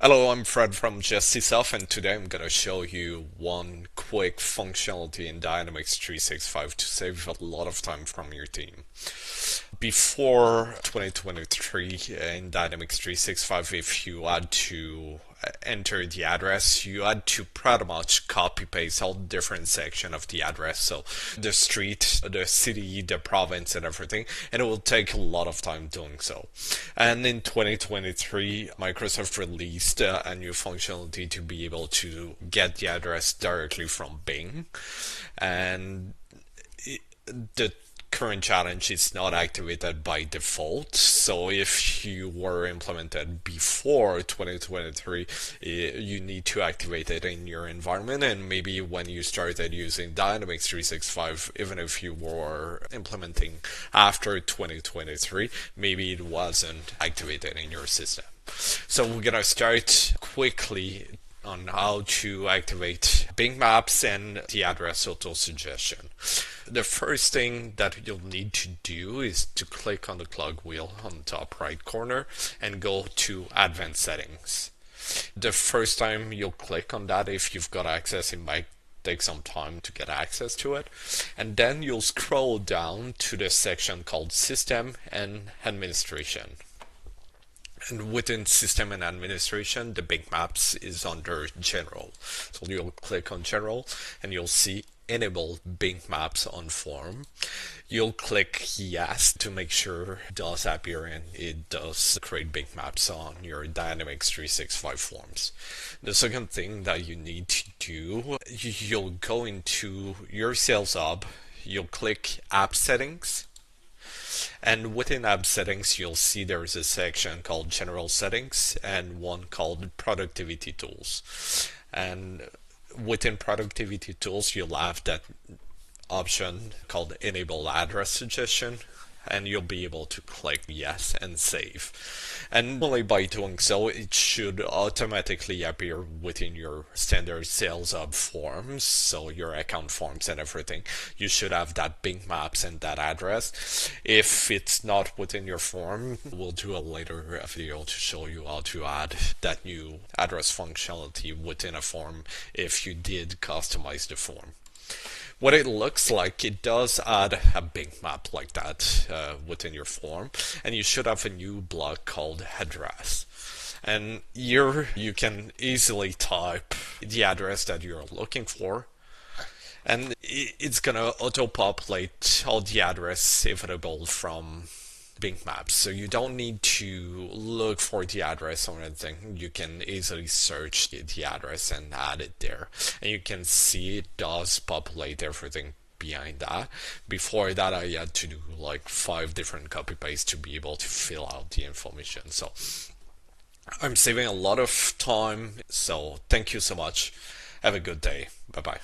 Hello, I'm Fred from Gestisoft, and today I'm gonna show you one quick functionality in Dynamics 365 to save a lot of time from your team. Before 2023 in Dynamics 365, if you had to enter the address, you had to pretty much copy paste all different section of the address, so the street, the city, the province, and everything, and it will take a lot of time doing so. And in 2023, Microsoft released a new functionality to be able to get the address directly from Bing, and the current challenge is not activated by default. So if you were implemented before 2023, you need to activate it in your environment. And maybe when you started using Dynamics 365, even if you were implementing after 2023, maybe it wasn't activated in your system. So we're gonna start quickly on how to activate Bing Maps and the address auto suggestion. The first thing that you'll need to do is to click on the cog wheel on the top right corner and go to Advanced Settings. The first time you'll click on that, if you've got access, it might take some time to get access to it. And then you'll scroll down to the section called System and Administration. And within System and Administration, the Bing Maps is under General. So you'll click on General and you'll see Enable Bing Maps on Form. You'll click Yes to make sure it does appear and it does create Bing Maps on your Dynamics 365 forms. The second thing that you need to do, you'll go into your Sales Hub, you'll click App Settings, and within App Settings, you'll see there's a section called General Settings and one called Productivity Tools. And within Productivity Tools, you'll have that option called Enable Address Suggestion, and you'll be able to click Yes and Save. And only by doing so, it should automatically appear within your standard Sales Hub forms, so your account forms and everything. You should have that Bing Maps and that address. If it's not within your form, we'll do a later video to show you how to add that new address functionality within a form if you did customize the form. What it looks like, it does add a Bing map like that within your form, and you should have a new block called address. And here you can easily type the address that you're looking for, and it's gonna auto-populate all the address available from Bing Maps. So you don't need to look for the address or anything. You can easily search the address and add it there. And you can see it does populate everything behind that. Before that, I had to do like 5 different copy paste to be able to fill out the information. So I'm saving a lot of time. So thank you so much. Have a good day. Bye bye.